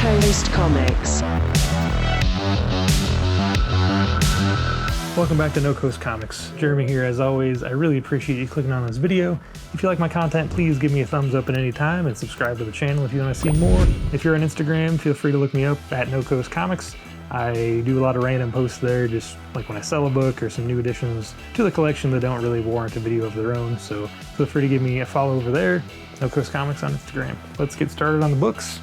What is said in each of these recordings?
Coast Comics. Welcome back to No Coast Comics. Jeremy here as always. I really appreciate you clicking on this video. If you like my content, please give me a thumbs up at any time and subscribe to the channel if you want to see more. If you're on Instagram, feel free to look me up at No Coast Comics. I do a lot of random posts there, just like when I sell a book or some new additions to the collection that don't really warrant a video of their own. So feel free to give me a follow over there. No Coast Comics on Instagram. Let's get started on the books.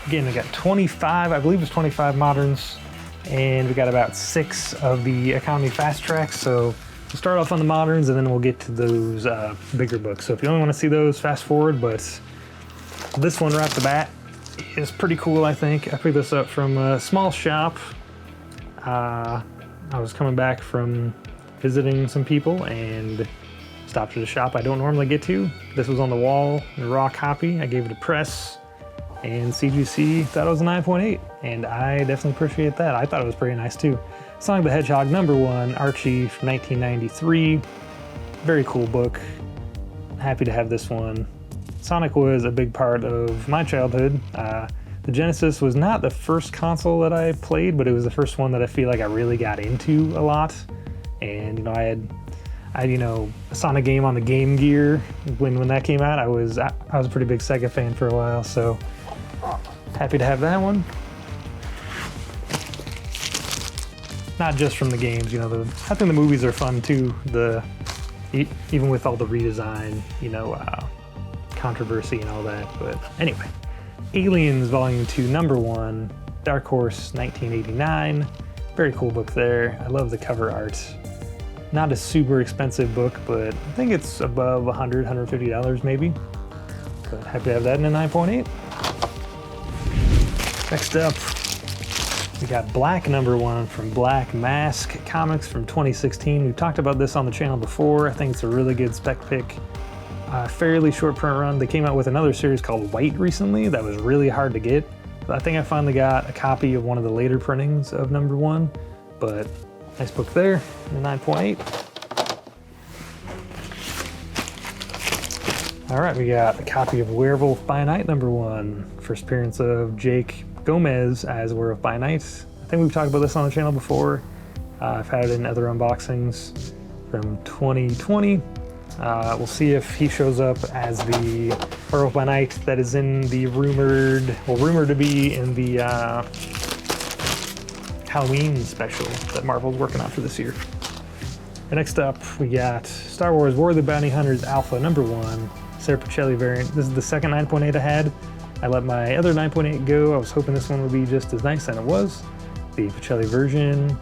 Again, we got 25, I believe it's 25 moderns, and we got about 6 of the economy fast tracks. So we'll start off on the moderns and then we'll get to those bigger books. So if you only want to see those, fast forward, but this one right off the bat is pretty cool, I think. I picked this up from a small shop. I was coming back from visiting some people and stopped at a shop I don't normally get to. This was on the wall, a raw copy. I gave it a press, and CGC thought it was a 9.8, and I definitely appreciate that. I thought it was pretty nice too. Sonic the Hedgehog #1, Archie from 1993. Very cool book. Happy to have this one. Sonic was a big part of my childhood. The Genesis was not the first console that I played, but it was the first one that I feel like I really got into a lot. And you know, I had a Sonic game on the Game Gear when that came out. I was a pretty big Sega fan for a while, so happy to have that one. Not just from the games, I think the movies are fun too. Even with all the redesign, controversy and all that. But anyway, Aliens Volume 2 #1, Dark Horse 1989. Very cool book there. I love the cover art. Not a super expensive book, but I think it's above $100, $150 maybe. But happy to have that in a 9.8. Next up, we got Black #1 from Black Mask Comics from 2016. We've talked about this on the channel before. I think it's a really good spec pick. Fairly short print run. They came out with another series called White recently that was really hard to get. But I think I finally got a copy of one of the later printings of #1. But nice book there, a 9.8. All right, we got a copy of Werewolf by Night #1. First appearance of Jake Gomez as Werewolf by Night. I think we've talked about this on the channel before. I've had it in other unboxings from 2020. We'll see if he shows up as the Werewolf by Night that is in the rumored to be in the Halloween special that Marvel's working on for this year. And next up, we got Star Wars War of the Bounty Hunters Alpha #1, Sarah Pacelli variant. This is the second 9.8 I had. I let my other 9.8 go. I was hoping this one would be just as nice, and it was. The Pacelli version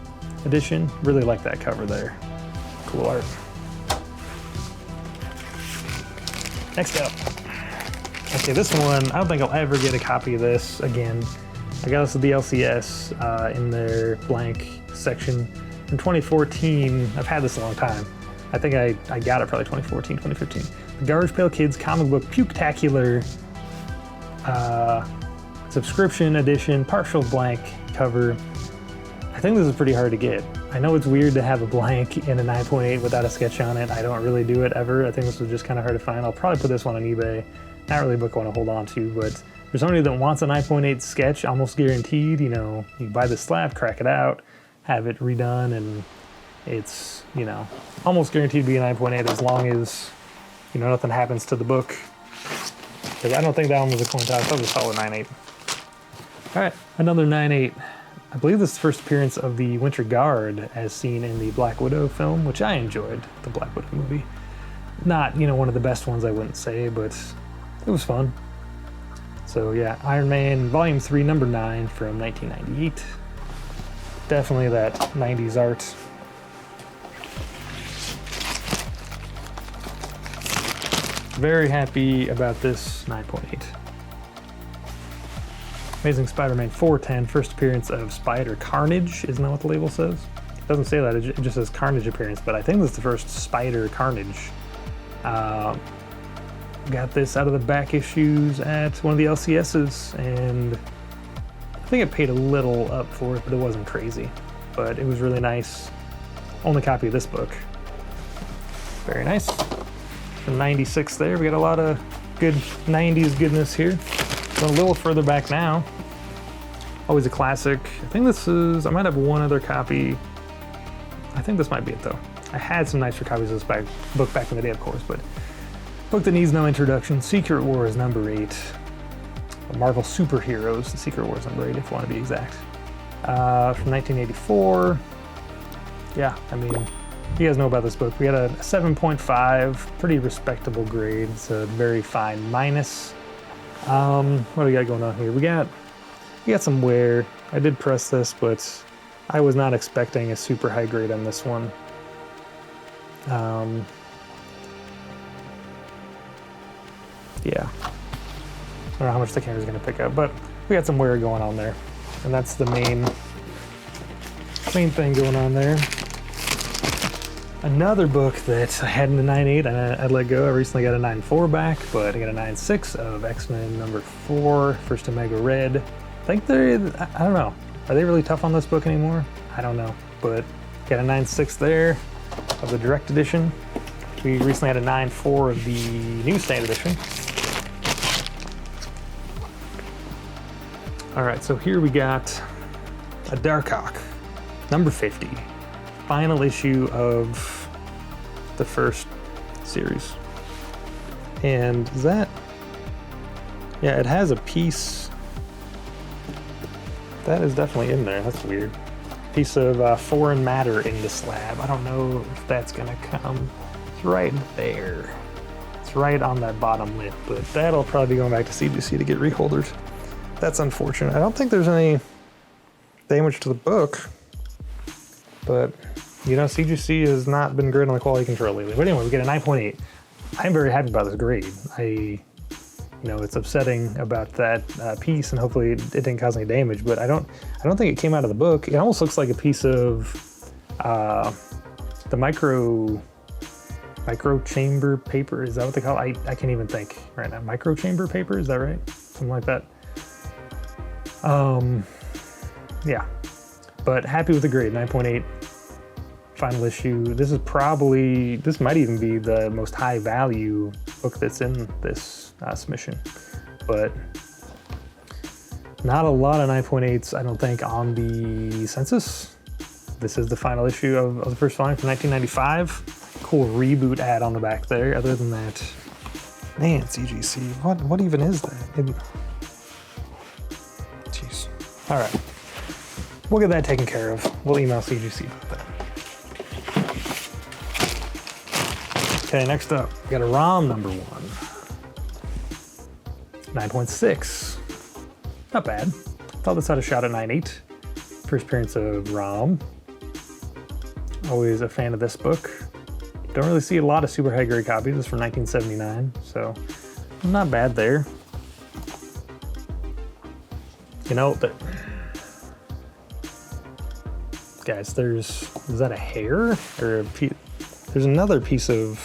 edition. Really like that cover there. Cool art. Next up. Okay, this one, I don't think I'll ever get a copy of this again. I got this at the LCS in their blank section from 2014. I've had this a long time. I think I got it probably 2014, 2015. The Garbage Pail Kids comic book Puketacular subscription edition, partial blank cover. I think this is pretty hard to get. I know it's weird to have a blank in a 9.8 without a sketch on it. I don't really do it ever. I think this was just kind of hard to find. I'll probably put this one on eBay. Not really a book I want to hold on to, but for somebody that wants a 9.8 sketch, almost guaranteed, you buy the slab, crack it out, have it redone, and it's, almost guaranteed to be a 9.8 as long as, nothing happens to the book. Because I don't think that one was a coin toss. I'll just call it 9.8. All right, another 9.8. I believe this is the first appearance of the Winter Guard as seen in the Black Widow film, which I enjoyed, the Black Widow movie. Not, one of the best ones, I wouldn't say, but it was fun. So yeah, Iron Man Volume 3, #9 from 1998. Definitely that 90s art. Very happy about this 9.8. Amazing Spider-Man 410, first appearance of Spider Carnage. Isn't that what the label says? It doesn't say that, it just says Carnage appearance, but I think this is the first Spider Carnage. Got this out of the back issues at one of the LCSs, and I think I paid a little up for it, but it wasn't crazy. But it was really nice. Only copy of this book. Very nice. From 96 there, we got a lot of good 90s goodness here. Going a little further back now. Always a classic. I think this is, I might have one other copy. I think this might be it though. I had some nicer copies of this book back in the day, of course, but book that needs no introduction. Secret Wars #8. Marvel Superheroes, The Secret Wars #8, if you want to be exact. From 1984. Yeah, I mean, you guys know about this book. We had a 7.5, pretty respectable grade. It's a very fine minus. What do we got going on here? We got some wear. I did press this, but I was not expecting a super high grade on this one. Yeah. I don't know how much the camera's gonna pick up, but we got some wear going on there. And that's the main thing going on there. Another book that I had in the 9.8 and I'd let go. I recently got a 9.4 back, but I got a 9.6 of X-Men #4, First Omega Red. I think I don't know. Are they really tough on this book anymore? I don't know, but got a 9.6 there of the direct edition. We recently had a 9.4 of the newsstand edition. All right, so here we got a Darkhawk, #50, final issue of the first series. And is that, yeah, it has a piece, that is definitely in there, that's weird. Piece of foreign matter in the slab. I don't know if that's gonna come. It's right there. It's right on that bottom lip, but that'll probably be going back to CGC to get reholders. That's unfortunate. I don't think there's any damage to the book, but you know, CGC has not been great on the quality control lately. But anyway, we get a 9.8. I'm very happy about this grade. You know, it's upsetting about that piece, and hopefully it didn't cause any damage. But I don't think it came out of the book. It almost looks like a piece of the micro chamber paper. Is that what they call it? I can't even think right now. Micro chamber paper, is that right? Something like that. Yeah, but happy with the grade, 9.8, final issue. This might even be the most high value book that's in this submission, but not a lot of 9.8s, I don't think, on the census. This is the final issue of the first volume from 1995. Cool reboot ad on the back there. Other than that, man, CGC, what even is that? Jeez. All right, we'll get that taken care of. We'll email CGC about that. Okay, next up, we got a ROM #1. 9.6. Not bad. Thought this had a shot at 9.8. First appearance of ROM. Always a fan of this book. Don't really see a lot of super high grade copies. It's from 1979, so not bad there. You know, but guys, is that a hair or a piece? There's another piece of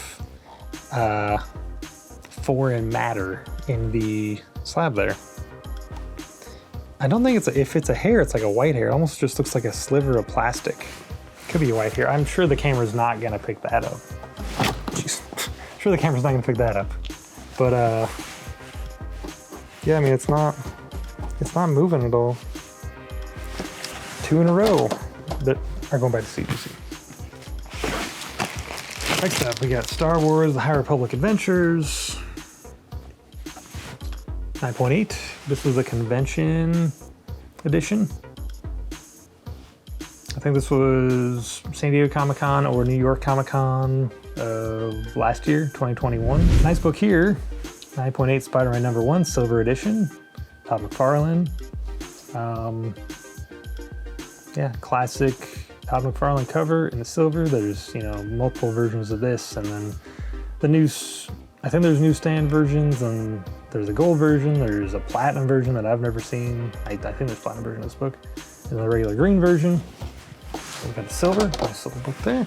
foreign matter in the slab there. I don't think if it's a hair, it's like a white hair. It almost just looks like a sliver of plastic. Could be a white hair. I'm sure the camera's not gonna pick that up. Jeez. I'm sure the camera's not gonna pick that up. But yeah, I mean, it's not moving at all. 2 in a row that are going back to CGC. Next up, we got Star Wars: The High Republic Adventures. 9.8. This was a convention edition. I think this was San Diego Comic-Con or New York Comic-Con of last year, 2021. Nice book here. 9.8 Spider-Man #1, Silver Edition. Todd McFarlane. Yeah, classic Todd McFarlane cover in the silver. There's, you know, multiple versions of this, and then I think there's newsstand versions, and there's a gold version, there's a platinum version that I've never seen. I think there's a platinum version of this book, and the regular green version. So we've got the silver, nice little book there.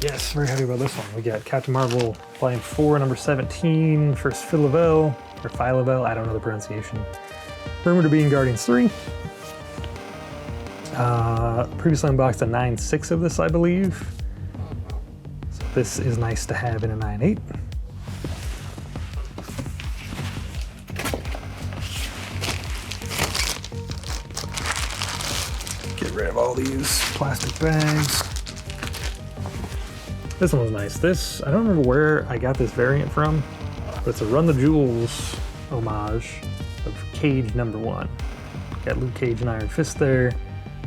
Yes, very happy about this one. We got Captain Marvel Volume 4, number 17, first Phyla-Vell, or Phyla-Vell, I don't know the pronunciation. Rumored to be in Guardians 3. Previously unboxed a 9.6 of this, I believe. So this is nice to have in a 9.8. Get rid of all these plastic bags. This one was nice. This, I don't remember where I got this variant from, but it's a Run the Jewels homage of Cage #1. Got Luke Cage and Iron Fist there.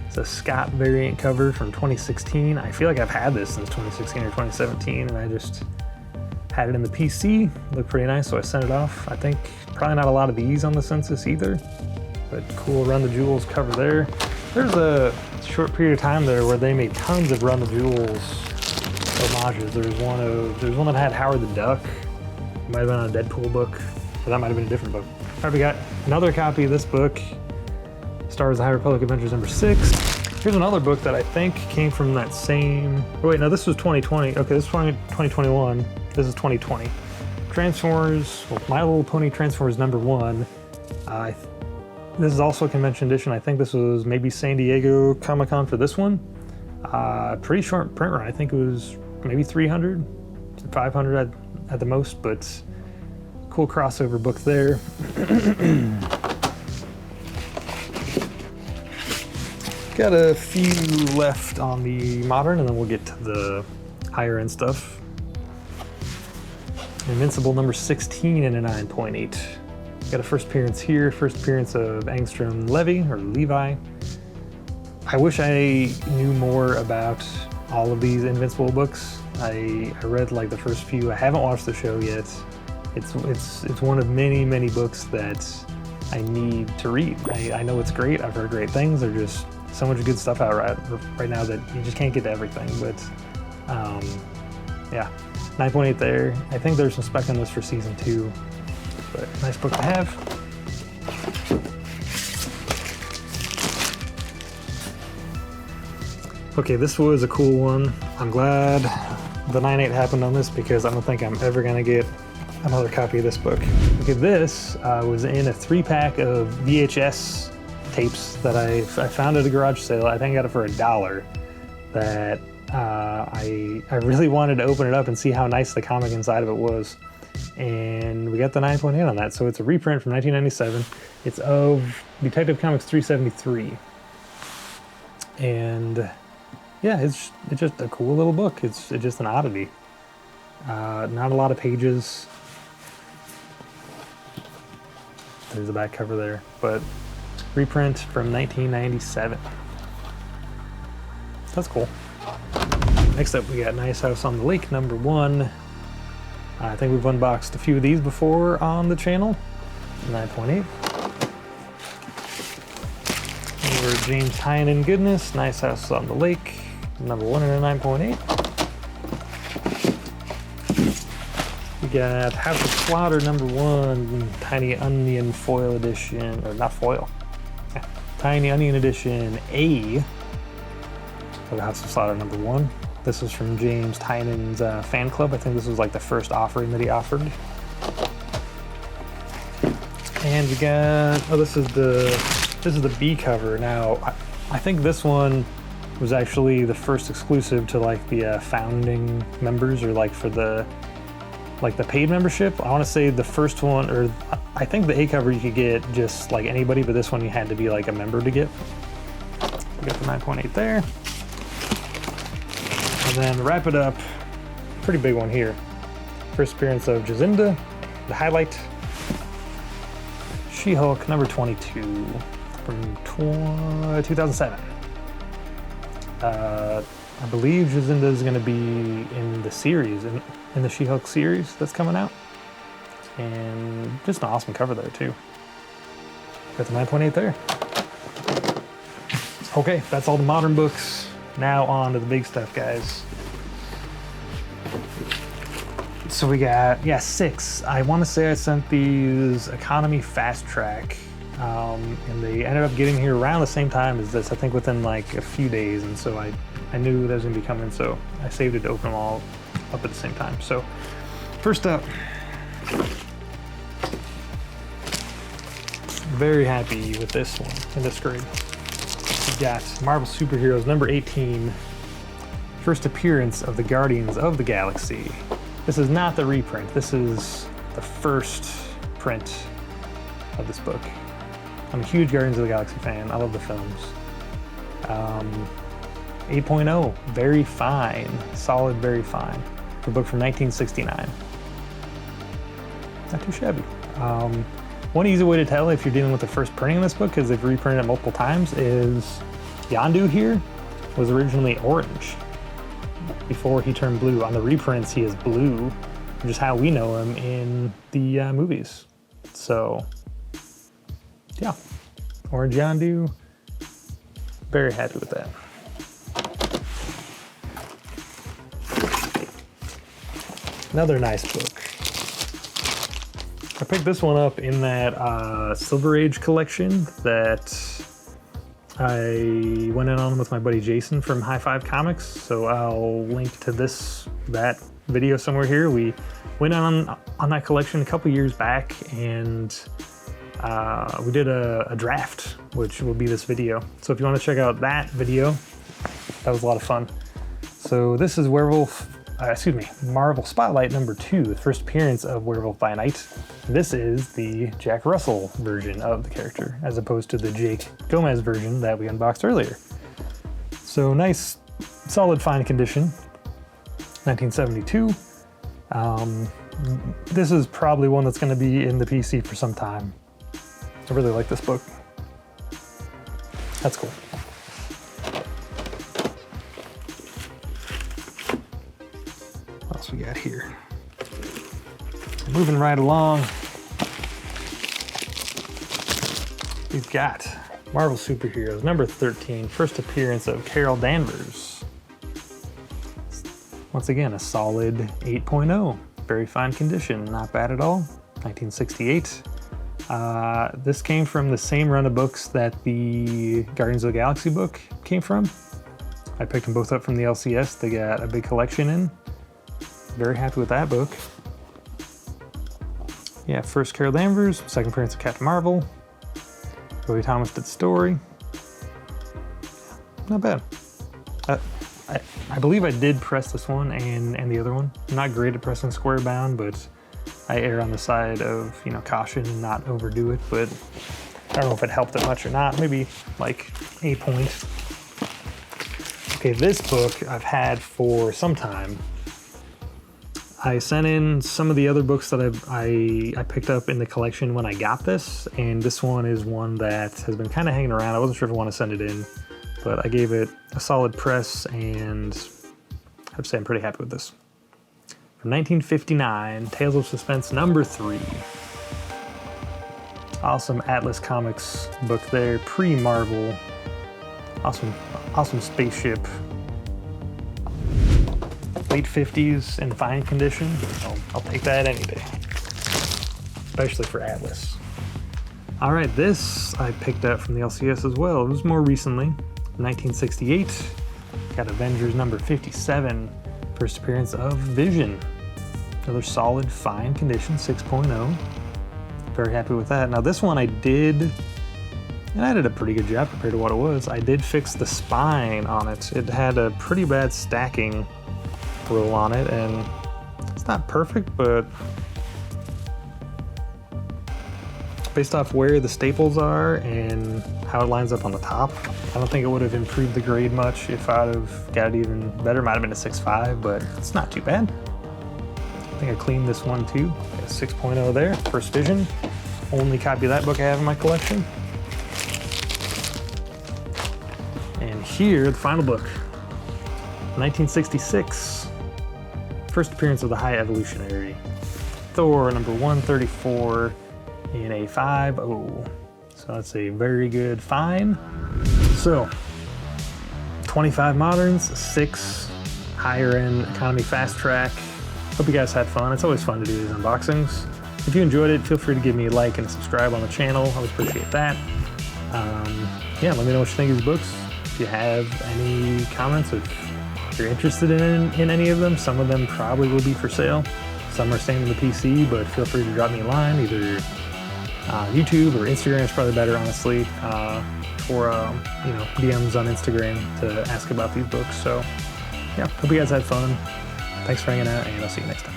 It's a Scott variant cover from 2016. I feel like I've had this since 2016 or 2017, and I just had it in the PC. Looked pretty nice, so I sent it off. I think probably not a lot of these on the census either, but cool Run the Jewels cover there. There's a short period of time there where they made tons of Run the Jewels homages. There's one that had Howard the Duck. It might have been on a Deadpool book, or that might have been a different book. All right, we got another copy of this book, Star Wars: The High Republic Adventures #6. Here's another book that I think came from that same. Oh wait, no, this was 2020. Okay, this is 2021. This is 2020. Transformers, well, My Little Pony Transformers #1. This is also a convention edition. I think this was maybe San Diego Comic-Con for this one. Pretty short print run. I think it was maybe 300, 500 at the most, but cool crossover book there. Got a few left on the modern, and then we'll get to the higher end stuff. Invincible #16 in a 9.8. Got a first appearance here, first appearance of Angstrom Levi. I wish I knew more about all of these Invincible books. I read like the first few. I haven't watched the show yet. It's one of many books that I need to read. I know it's great. I've heard great things. There's just so much good stuff out right now that you just can't get to everything. But yeah, 9.8 there. I think there's some spec on this for season 2. But nice book to have. Okay, this was a cool one. I'm glad the 9.8 happened on this because I don't think I'm ever gonna get another copy of this book. Okay, this was in a 3-pack of VHS tapes that I found at a garage sale. I think I got it for $1. That I really wanted to open it up and see how nice the comic inside of it was. And we got the 9.8 on that, so it's a reprint from 1997. It's of Detective Comics 373. And yeah, it's just a cool little book. It's just an oddity. Not a lot of pages. There's the back cover there, but reprint from 1997. That's cool. Next up, we got Nice House on the Lake #1. I think we've unboxed a few of these before on the channel. 9.8. Over James Tynion goodness. Nice House on the Lake #1 in a 9.8. We got House of Slaughter #1, Tiny Onion foil edition, or not foil. Yeah. Tiny Onion edition A of House of Slaughter #1. This was from James Tynion's fan club. I think this was like the first offering that he offered. And we got, oh, this is the B cover. Now, I think this one was actually the first exclusive to like the founding members, or like for the paid membership. I want to say the first one, or I think the A cover you could get just like anybody, but this one you had to be like a member to get. We got the 9.8 there. And then to wrap it up, pretty big one here. First appearance of Jacinda, the highlight. She-Hulk #22 from 2007. I believe Jacinda is going to be in the series, in the She-Hulk series that's coming out. And just an awesome cover there too. Got the 9.8 there. Okay, that's all the modern books. Now on to the big stuff, guys. So we got, 6. I want to say I sent these economy fast track, and they ended up getting here around the same time as this, I think within like a few days, and so I knew that was going to be coming, so I saved it to open them all up at the same time. So first up, very happy with this one in this grade. We got Marvel Superheroes #18, first appearance of the Guardians of the Galaxy. This is not the reprint, this is the first print of this book. I'm a huge Guardians of the Galaxy fan, I love the films. 8.0, very fine, solid, very fine. For a book from 1969. Not too shabby. One easy way to tell if you're dealing with the first printing of this book, because they've reprinted it multiple times, is Yondu here was originally orange before he turned blue. On the reprints, he is blue, which is how we know him in the movies. So, yeah, orange Yondu, very happy with that. Another nice book. I picked this one up in that Silver Age collection that I went in on with my buddy Jason from High Five Comics. So I'll link to that video somewhere here. We went on that collection a couple years back, and we did a draft, which will be this video. So if you want to check out that video, that was a lot of fun. So this is Marvel Spotlight #2, the first appearance of Werewolf by Night. This is the Jack Russell version of the character, as opposed to the Jake Gomez version that we unboxed earlier. So nice, solid, fine condition, 1972. This is probably one that's going to be in the PC for some time. I really like this book. That's cool. What else we got here? Moving right along, we've got Marvel Superheroes #13, first appearance of Carol Danvers. Once again, a solid 8.0, very fine condition, not bad at all, 1968. This came from the same run of books that the Guardians of the Galaxy book came from. I picked them both up from the LCS. They got a big collection in. Very happy with that book. Yeah, first Carol Danvers, second appearance of Captain Marvel. Joey Thomas did the story. Not bad. I believe I did press this one and the other one. I'm not great at pressing square bound, but I err on the side of, caution and not overdo it. But I don't know if it helped it much or not. Maybe like a point. Okay, this book I've had for some time. I sent in some of the other books that I picked up in the collection when I got this, and this one is one that has been kind of hanging around. I wasn't sure if I want to send it in, but I gave it a solid press, and I have to say I'm pretty happy with this. From 1959, Tales of Suspense #3. Awesome Atlas Comics book there, pre-Marvel. Awesome spaceship. Late 50s in fine condition. I'll take that any day, especially for Atlas. All right, this I picked up from the LCS as well. It was more recently, 1968. Got Avengers #57, first appearance of Vision. Another solid, fine condition, 6.0. Very happy with that. Now this one I did, and I did a pretty good job compared to what it was. I did fix the spine on it. It had a pretty bad stacking roll on it, and it's not perfect, but based off where the staples are and how it lines up on the top, I don't think it would have improved the grade much if I'd have got it even better. Might have been a 6.5, but it's not too bad. I think I cleaned this one too. A 6.0 there, first Vision. Only copy of that book I have in my collection. And here, the final book, 1966. First appearance of the High Evolutionary. Thor #134 in a 5.0. So that's a very good fine. So 25 moderns, 6 higher end economy fast track. Hope you guys had fun. It's always fun to do these unboxings. If you enjoyed it, feel free to give me a like and subscribe on the channel. I would appreciate that. Yeah, let me know what you think of these books. If you have any comments, if you're interested in any of them, some of them probably will be for sale. Some are staying in the PC, but feel free to drop me a line, either YouTube or Instagram is probably better, honestly, or DMs on Instagram to ask about these books. So yeah, hope you guys had fun. Thanks for hanging out, and I'll see you next time.